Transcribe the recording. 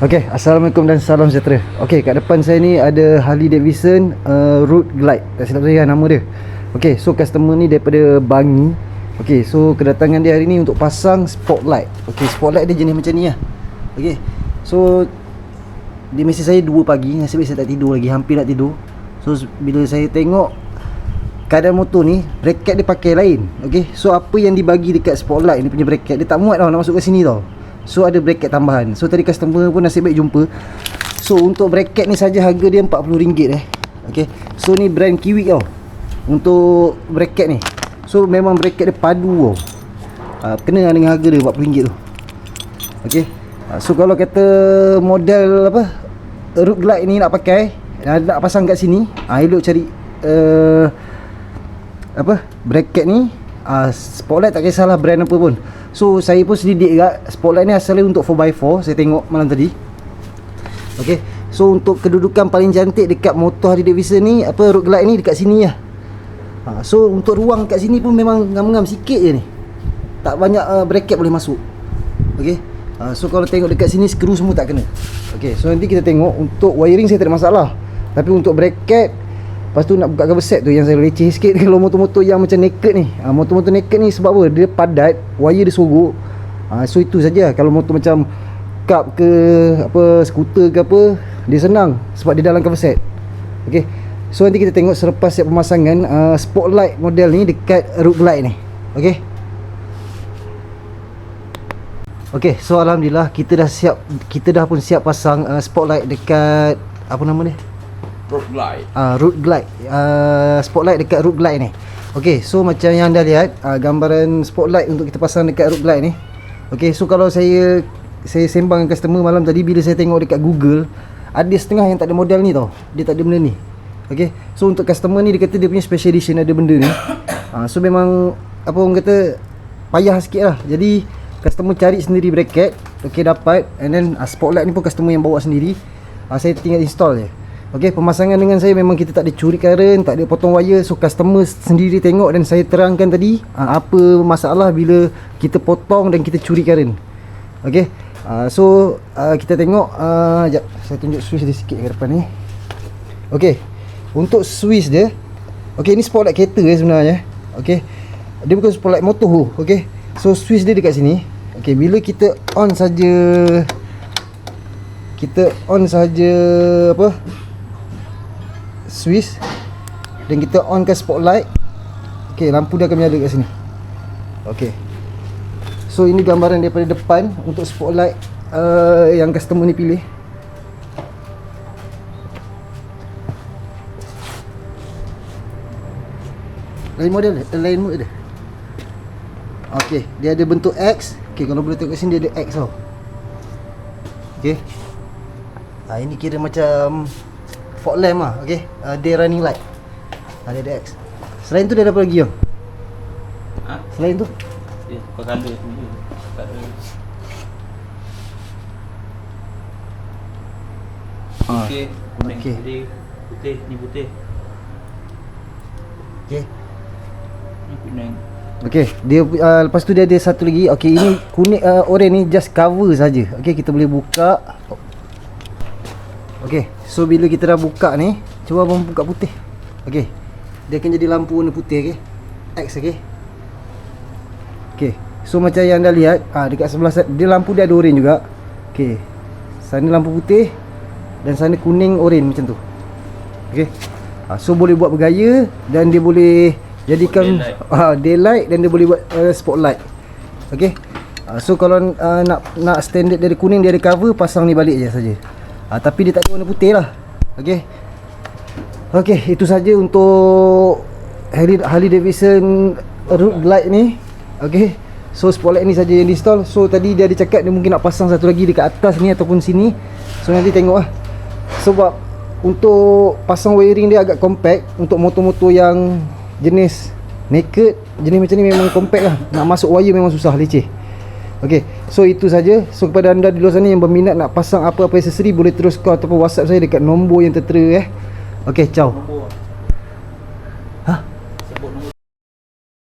Okey, Assalamualaikum dan salam sejahtera. Okey, kat depan saya ni ada Harley Davidson Road Glide. Tak silap saya nama dia. Okey, so customer ni daripada Bangi. Okey, so kedatangan dia hari ni untuk pasang spotlight. Okey, spotlight dia jenis macam ni lah. Okey, so dia mesej saya 2 pagi. Nasib baik saya tak tidur lagi, hampir nak tidur. So bila saya tengok keadaan motor ni, bracket dia pakai lain. Okey, so apa yang dibagi dekat spotlight ni punya bracket, dia tak muat tau nak masuk ke sini tau. So ada bracket tambahan. So tadi customer pun nasib baik jumpa. So untuk bracket ni saja harga dia RM40 Okay. So ni brand Kiwi tau untuk bracket ni. So memang bracket dia padu tau. Kena dengan harga dia RM40 tu. Okay. So kalau kata model apa Road Glide ni nak pakai, nak pasang kat sini, elok cari bracket ni. Spotlight tak kisahlah brand apa pun. So saya pun selidik kat spotlight ni asalnya untuk 4x4. Saya tengok malam tadi. Okay. So untuk kedudukan paling cantik dekat motor Harley Davidson ni, Road Glide ni dekat sini lah. So untuk ruang kat sini pun memang ngam-ngam sikit je ni. Tak banyak bracket boleh masuk. Okay. So kalau tengok dekat sini, skru semua tak kena. Okay. So nanti kita tengok. Untuk wiring saya tak ada masalah. Tapi untuk bracket, lepas tu nak buka cover set tu yang saya leceh sikit. Kalau motor-motor yang macam naked ni, motor-motor naked ni sebab apa? Dia padat, wire dia sorok. So itu saja. Kalau motor macam cup ke skuter ke apa, dia senang sebab dia dalam cover set. Okay. So nanti kita tengok selepas siap pemasangan spotlight model ni dekat Road Glide ni. Okay. Okay, so alhamdulillah kita dah pun siap pasang spotlight dekat apa nama dia? Road Glide. Road Glide. Spotlight dekat Road Glide ni. Okey, so macam yang anda lihat gambaran spotlight untuk kita pasang dekat Road Glide ni. Okey, so kalau saya sembang dengan customer malam tadi, bila saya tengok dekat Google, ada setengah yang tak ada model ni tau. Dia tak ada benda ni. Okey, so untuk customer ni dia kata dia punya special edition ada benda ni. So memang apa orang kata payah sikit lah. Jadi customer cari sendiri bracket. Okey, dapat. And then spotlight ni pun customer yang bawa sendiri. Saya tinggal install je. Okey, pemasangan dengan saya memang kita tak ada curi current, tak ada potong wire. So customer sendiri tengok dan saya terangkan tadi apa masalah bila kita potong dan kita curi current. Okey. So kita tengok jap, saya tunjuk switch dia sikit ke depan ni. Okey. Untuk switch dia, okey, ni spotlight kereta sebenarnya. Okey. Dia bukan spotlight motor. Okey. So switch dia dekat sini. Okey, bila kita on saja switch dan kita onkan spotlight, okey, lampu dia akan menyala kat sini. Okey. So ini gambaran daripada depan untuk spotlight yang customer ni pilih. Lain model, lain mode dia. Okey, dia ada bentuk X. Okey, kalau boleh tengok kat sini dia ada X tau. Okey. Ini kira macam fog lamp lah. Okey. Day running light. Dia ada X. Selain tu dia ada apa lagi, Yang? Selain tu? Ya, color tu. Okey, kuning, putih, ni putih. Okey. Ni kuning. Okey, dia lepas tu dia ada satu lagi. Okey, ini kuning oren ni just cover saja. Okey, kita boleh buka. Okey, so bila kita dah buka ni, cuba abang buka putih. Okey. Dia akan jadi lampu warna putih, okey. X, okey. Okey. So macam yang anda lihat, dekat sebelah dia lampu dia ada oren juga. Okey. Sana lampu putih dan sana kuning oren macam tu. Okey. So boleh buat bergaya dan dia boleh jadikan daylight dan dia boleh buat spotlight. Okey. So kalau nak standard dari kuning, dia ada cover, pasang ni balik je saja. Tapi dia tak ada warna putih lah. Okey. Okey, itu saja untuk Harley Davidson Road Glide ni. Okey. So spotlight ni saja yang di-install. So tadi dia ada cakap dia mungkin nak pasang satu lagi dekat atas ni ataupun sini. So nanti tengok lah. Sebab untuk pasang wiring dia agak compact. Untuk motor-motor yang jenis naked, jenis macam ni memang compact lah. Nak masuk wire memang susah, leceh. Okey, so itu saja. So kepada anda di luar sana yang berminat nak pasang apa-apa aksesori, boleh terus call ataupun WhatsApp saya dekat nombor yang tertera. Okey, ciao.